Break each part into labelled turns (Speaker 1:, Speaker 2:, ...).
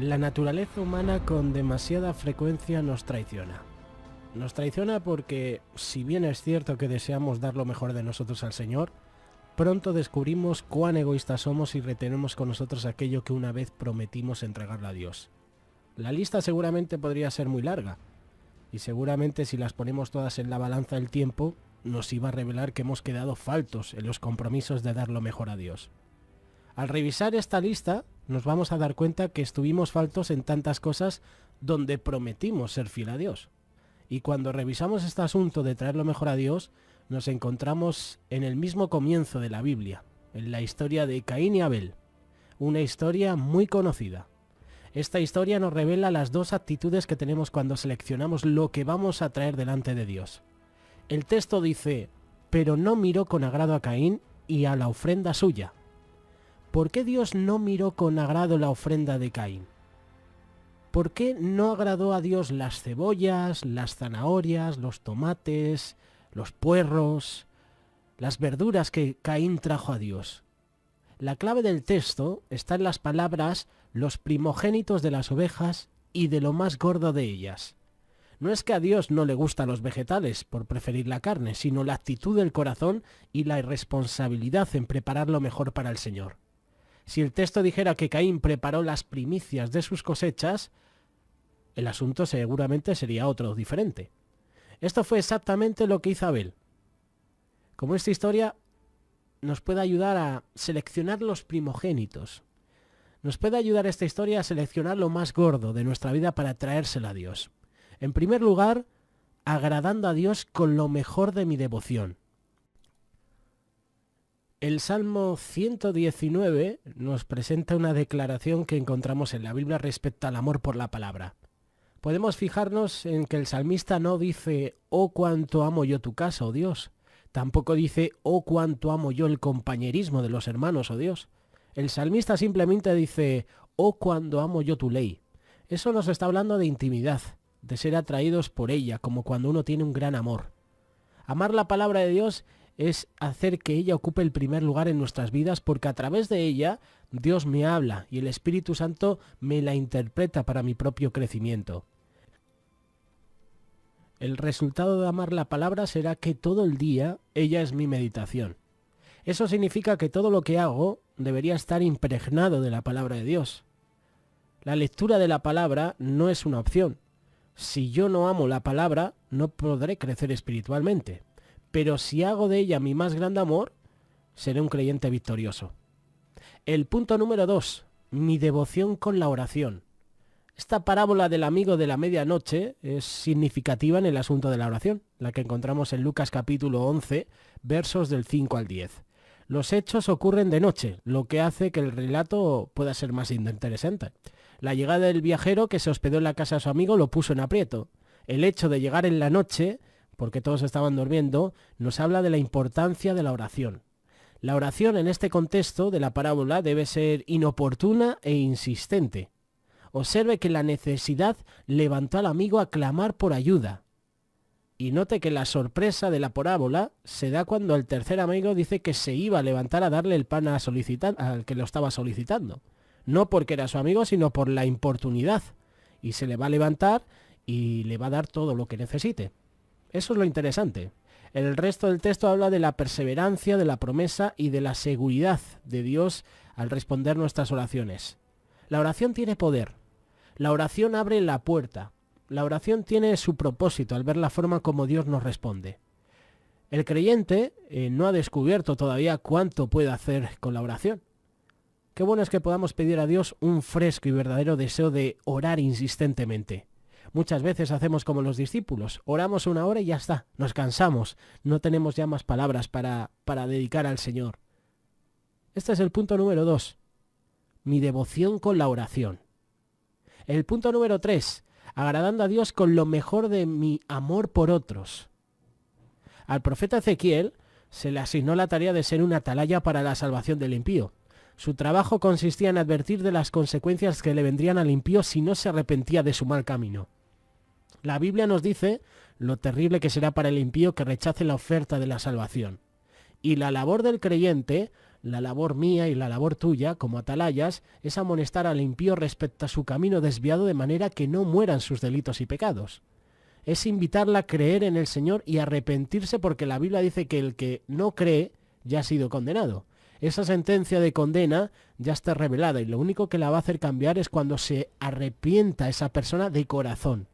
Speaker 1: La naturaleza humana con demasiada frecuencia nos traiciona. Nos traiciona porque, si bien es cierto que deseamos dar lo mejor de nosotros al Señor, pronto descubrimos cuán egoístas somos y retenemos con nosotros aquello que una vez prometimos entregarle a Dios. La lista seguramente podría ser muy larga, y seguramente si las ponemos todas en la balanza del tiempo, nos iba a revelar que hemos quedado faltos en los compromisos de dar lo mejor a Dios. Al revisar esta lista, nos vamos a dar cuenta que estuvimos faltos en tantas cosas donde prometimos ser fiel a Dios. Y cuando revisamos este asunto de traer lo mejor a Dios, nos encontramos en el mismo comienzo de la Biblia, en la historia de Caín y Abel, una historia muy conocida. Esta historia nos revela las dos actitudes que tenemos cuando seleccionamos lo que vamos a traer delante de Dios. El texto dice, pero no miró con agrado a Caín y a la ofrenda suya. ¿Por qué Dios no miró con agrado la ofrenda de Caín? ¿Por qué no agradó a Dios las cebollas, las zanahorias, los tomates, los puerros, las verduras que Caín trajo a Dios? La clave del texto está en las palabras los primogénitos de las ovejas y de lo más gordo de ellas. No es que a Dios no le gustan los vegetales por preferir la carne, sino la actitud del corazón y la irresponsabilidad en preparar lo mejor para el Señor. Si el texto dijera que Caín preparó las primicias de sus cosechas, el asunto seguramente sería otro diferente. Esto fue exactamente lo que hizo Abel. Como esta historia nos puede ayudar a seleccionar los primogénitos, nos puede ayudar esta historia a seleccionar lo más gordo de nuestra vida para traérsela a Dios. En primer lugar, agradando a Dios con lo mejor de mi devoción. El Salmo 119 nos presenta una declaración que encontramos en la Biblia respecto al amor por la palabra. Podemos fijarnos en que el salmista no dice, oh cuánto amo yo tu casa, oh Dios. Tampoco dice, oh cuánto amo yo el compañerismo de los hermanos, oh Dios. El salmista simplemente dice, oh cuánto amo yo tu ley. Eso nos está hablando de intimidad, de ser atraídos por ella, como cuando uno tiene un gran amor. Amar la palabra de Dios es hacer que ella ocupe el primer lugar en nuestras vidas, porque a través de ella Dios me habla y el Espíritu Santo me la interpreta para mi propio crecimiento. El resultado de amar la palabra será que todo el día ella es mi meditación. Eso significa que todo lo que hago debería estar impregnado de la palabra de Dios. La lectura de la palabra no es una opción. Si yo no amo la palabra, no podré crecer espiritualmente. Pero si hago de ella mi más grande amor, seré un creyente victorioso. El punto número 2, mi devoción con la oración. Esta parábola del amigo de la medianoche es significativa en el asunto de la oración, la que encontramos en Lucas capítulo 11, versos del 5 al 10. Los hechos ocurren de noche, lo que hace que el relato pueda ser más interesante. La llegada del viajero que se hospedó en la casa de su amigo lo puso en aprieto. El hecho de llegar en la noche, porque todos estaban durmiendo, nos habla de la importancia de la oración. La oración en este contexto de la parábola debe ser inoportuna e insistente. Observe que la necesidad levantó al amigo a clamar por ayuda. Y note que la sorpresa de la parábola se da cuando el tercer amigo dice que se iba a levantar a darle el pan al que lo estaba solicitando. No porque era su amigo, sino por la importunidad. Y se le va a levantar y le va a dar todo lo que necesite. Eso es lo interesante. El resto del texto habla de la perseverancia, de la promesa y de la seguridad de Dios al responder nuestras oraciones. La oración tiene poder. La oración abre la puerta. La oración tiene su propósito al ver la forma como Dios nos responde. El creyente no ha descubierto todavía cuánto puede hacer con la oración. Qué bueno es que podamos pedir a Dios un fresco y verdadero deseo de orar insistentemente. Muchas veces hacemos como los discípulos, oramos una hora y ya está, nos cansamos, no tenemos ya más palabras para dedicar al Señor. Este es el punto número 2, mi devoción con la oración. El punto número 3, agradando a Dios con lo mejor de mi amor por otros. Al profeta Ezequiel se le asignó la tarea de ser una atalaya para la salvación del impío. Su trabajo consistía en advertir de las consecuencias que le vendrían al impío si no se arrepentía de su mal camino. La Biblia nos dice lo terrible que será para el impío que rechace la oferta de la salvación. Y la labor del creyente La labor mía y la labor tuya, como atalayas, es amonestar al impío respecto a su camino desviado de manera que no mueran sus delitos y pecados. Es invitarla a creer en el Señor y arrepentirse, porque la Biblia dice que el que no cree ya ha sido condenado. Esa sentencia de condena ya está revelada y lo único que la va a hacer cambiar es cuando se arrepienta esa persona de corazón.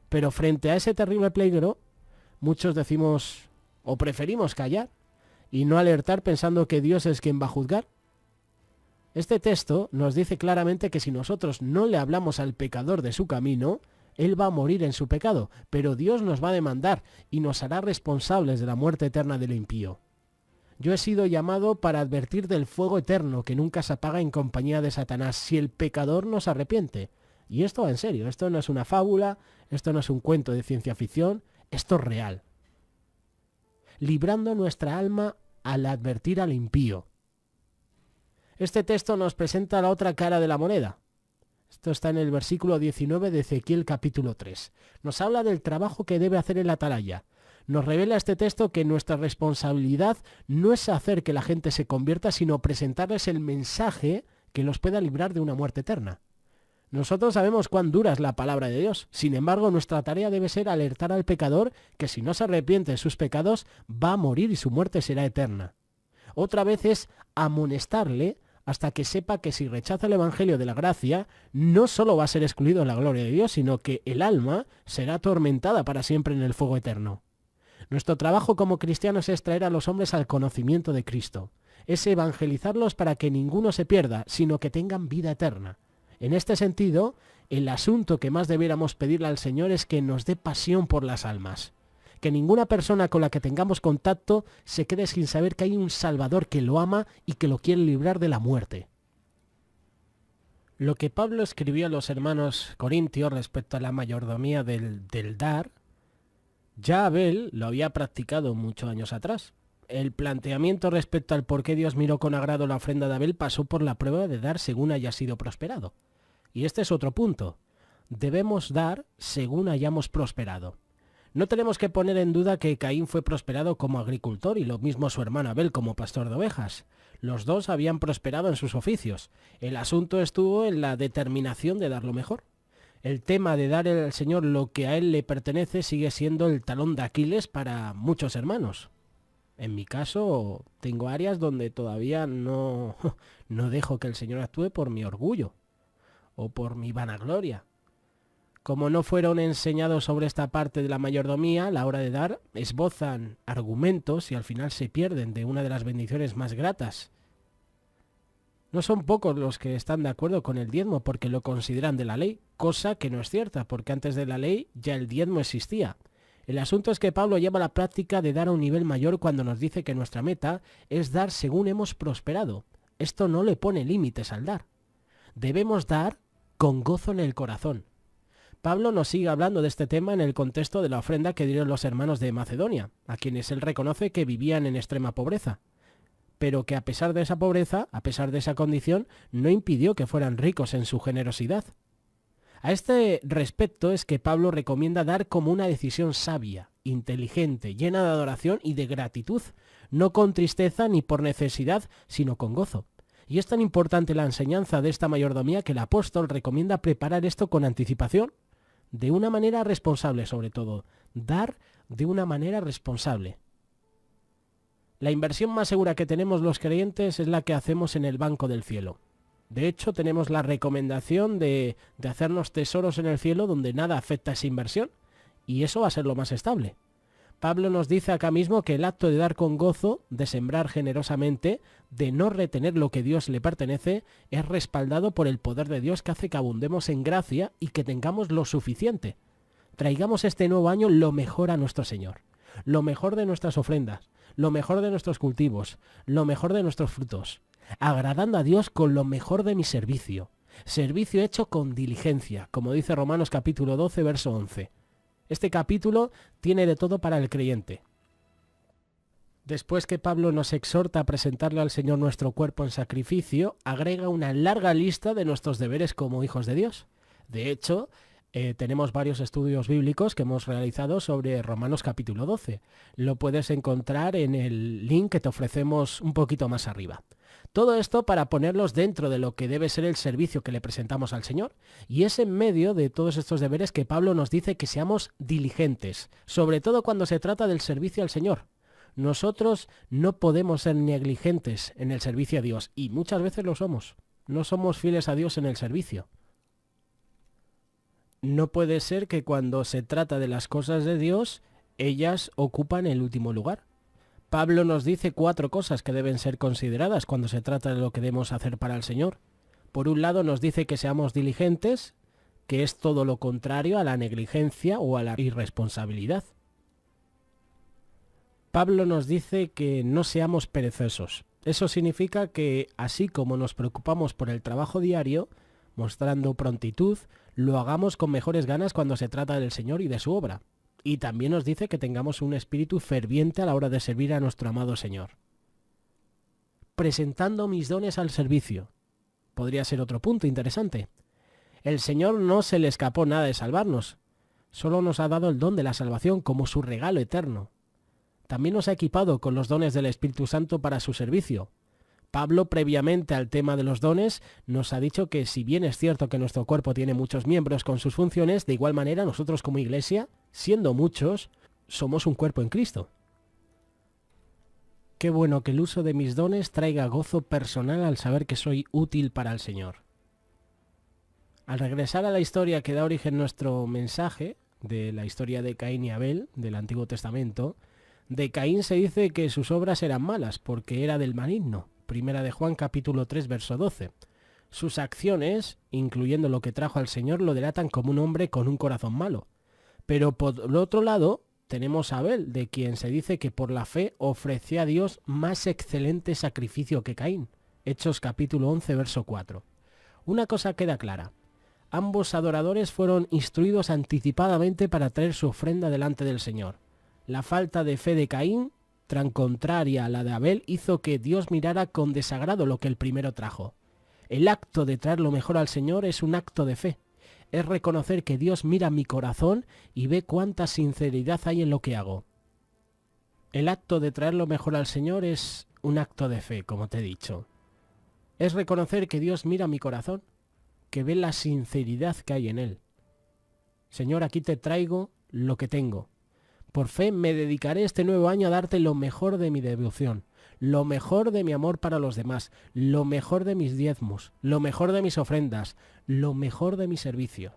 Speaker 1: Pero frente a ese terrible peligro, muchos decimos o preferimos callar y no alertar pensando que Dios es quien va a juzgar. Este texto nos dice claramente que si nosotros no le hablamos al pecador de su camino, él va a morir en su pecado, pero Dios nos va a demandar y nos hará responsables de la muerte eterna del impío. Yo he sido llamado para advertir del fuego eterno que nunca se apaga en compañía de Satanás si el pecador no se arrepiente. Y esto va en serio, esto no es una fábula, esto no es un cuento de ciencia ficción, esto es real. Librando nuestra alma al advertir al impío. Este texto nos presenta la otra cara de la moneda. Esto está en el versículo 19 de Ezequiel capítulo 3. Nos habla del trabajo que debe hacer el atalaya. Nos revela este texto que nuestra responsabilidad no es hacer que la gente se convierta, sino presentarles el mensaje que los pueda librar de una muerte eterna. Nosotros sabemos cuán dura es la palabra de Dios. Sin embargo, nuestra tarea debe ser alertar al pecador que si no se arrepiente de sus pecados, va a morir y su muerte será eterna. Otra vez es amonestarle hasta que sepa que si rechaza el Evangelio de la gracia, no solo va a ser excluido de la gloria de Dios, sino que el alma será atormentada para siempre en el fuego eterno. Nuestro trabajo como cristianos es traer a los hombres al conocimiento de Cristo. Es evangelizarlos para que ninguno se pierda, sino que tengan vida eterna. En este sentido, el asunto que más debiéramos pedirle al Señor es que nos dé pasión por las almas. Que ninguna persona con la que tengamos contacto se quede sin saber que hay un Salvador que lo ama y que lo quiere librar de la muerte. Lo que Pablo escribió a los hermanos corintios respecto a la mayordomía del dar, ya Abel lo había practicado muchos años atrás. El planteamiento respecto al por qué Dios miró con agrado la ofrenda de Abel pasó por la prueba de dar según haya sido prosperado. Y este es otro punto. Debemos dar según hayamos prosperado. No tenemos que poner en duda que Caín fue prosperado como agricultor y lo mismo su hermano Abel como pastor de ovejas. Los dos habían prosperado en sus oficios. El asunto estuvo en la determinación de dar lo mejor. El tema de dar al Señor lo que a Él le pertenece sigue siendo el talón de Aquiles para muchos hermanos. En mi caso, tengo áreas donde todavía no dejo que el Señor actúe por mi orgullo o por mi vanagloria. Como no fueron enseñados sobre esta parte de la mayordomía, a la hora de dar, esbozan argumentos y al final se pierden de una de las bendiciones más gratas. No son pocos los que están de acuerdo con el diezmo porque lo consideran de la ley, cosa que no es cierta, porque antes de la ley ya el diezmo existía. El asunto es que Pablo lleva la práctica de dar a un nivel mayor cuando nos dice que nuestra meta es dar según hemos prosperado. Esto no le pone límites al dar. Debemos dar con gozo en el corazón. Pablo nos sigue hablando de este tema en el contexto de la ofrenda que dieron los hermanos de Macedonia, a quienes él reconoce que vivían en extrema pobreza, pero que a pesar de esa pobreza, a pesar de esa condición, no impidió que fueran ricos en su generosidad. A este respecto es que Pablo recomienda dar como una decisión sabia, inteligente, llena de adoración y de gratitud, no con tristeza ni por necesidad, sino con gozo. Y es tan importante la enseñanza de esta mayordomía que el apóstol recomienda preparar esto con anticipación, de una manera responsable sobre todo, dar de una manera responsable. La inversión más segura que tenemos los creyentes es la que hacemos en el banco del cielo. De hecho, tenemos la recomendación de hacernos tesoros en el cielo donde nada afecta a esa inversión, y eso va a ser lo más estable. Pablo nos dice acá mismo que el acto de dar con gozo, de sembrar generosamente, de no retener lo que Dios le pertenece, es respaldado por el poder de Dios que hace que abundemos en gracia y que tengamos lo suficiente. Traigamos este nuevo año lo mejor a nuestro Señor, lo mejor de nuestras ofrendas, lo mejor de nuestros cultivos, lo mejor de nuestros frutos, agradando a Dios con lo mejor de mi servicio hecho con diligencia, como dice Romanos capítulo 12, verso 11. Este capítulo tiene de todo para el creyente. Después que Pablo nos exhorta a presentarle al Señor nuestro cuerpo en sacrificio, agrega una larga lista de nuestros deberes como hijos de Dios. De hecho, Tenemos varios estudios bíblicos que hemos realizado sobre Romanos capítulo 12. Lo puedes encontrar en el link que te ofrecemos un poquito más arriba. Todo esto para ponerlos dentro de lo que debe ser el servicio que le presentamos al Señor. Y es en medio de todos estos deberes que Pablo nos dice que seamos diligentes, sobre todo cuando se trata del servicio al Señor. Nosotros no podemos ser negligentes en el servicio a Dios, y muchas veces lo somos. No somos fieles a Dios en el servicio. No puede ser que cuando se trata de las cosas de Dios, ellas ocupan el último lugar. Pablo nos dice 4 cosas que deben ser consideradas cuando se trata de lo que debemos hacer para el Señor. Por un lado nos dice que seamos diligentes, que es todo lo contrario a la negligencia o a la irresponsabilidad. Pablo nos dice que no seamos perezosos. Eso significa que, así como nos preocupamos por el trabajo diario, mostrando prontitud, lo hagamos con mejores ganas cuando se trata del Señor y de su obra. Y también nos dice que tengamos un espíritu ferviente a la hora de servir a nuestro amado Señor. Presentando mis dones al servicio. Podría ser otro punto interesante. El Señor no se le escapó nada de salvarnos. Solo nos ha dado el don de la salvación como su regalo eterno. También nos ha equipado con los dones del Espíritu Santo para su servicio. Pablo, previamente al tema de los dones, nos ha dicho que si bien es cierto que nuestro cuerpo tiene muchos miembros con sus funciones, de igual manera nosotros como iglesia, siendo muchos, somos un cuerpo en Cristo. Qué bueno que el uso de mis dones traiga gozo personal al saber que soy útil para el Señor. Al regresar a la historia que da origen nuestro mensaje, de la historia de Caín y Abel, del Antiguo Testamento, de Caín se dice que sus obras eran malas porque era del maligno. Primera de Juan capítulo 3 verso 12. Sus acciones, incluyendo lo que trajo al Señor, lo delatan como un hombre con un corazón malo. Pero por el otro lado tenemos a Abel, de quien se dice que por la fe ofreció a Dios más excelente sacrificio que Caín. Hechos capítulo 11 verso 4. Una cosa queda clara. Ambos adoradores fueron instruidos anticipadamente para traer su ofrenda delante del Señor. La falta de fe de Caín, tan contraria a la de Abel, hizo que Dios mirara con desagrado lo que el primero trajo. El acto de traer lo mejor al Señor es un acto de fe. Es reconocer que Dios mira mi corazón y ve cuánta sinceridad hay en lo que hago. El acto de traer lo mejor al Señor es un acto de fe, como te he dicho. Es reconocer que Dios mira mi corazón, que ve la sinceridad que hay en él. Señor, aquí te traigo lo que tengo. Por fe me dedicaré este nuevo año a darte lo mejor de mi devoción, lo mejor de mi amor para los demás, lo mejor de mis diezmos, lo mejor de mis ofrendas, lo mejor de mi servicio.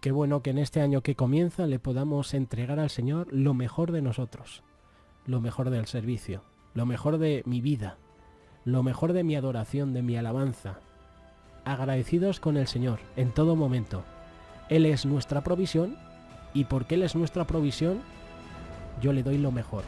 Speaker 1: Qué bueno que en este año que comienza le podamos entregar al Señor lo mejor de nosotros, lo mejor del servicio, lo mejor de mi vida, lo mejor de mi adoración, de mi alabanza. Agradecidos con el Señor en todo momento. Él es nuestra provisión y porque Él es nuestra provisión, yo le doy lo mejor.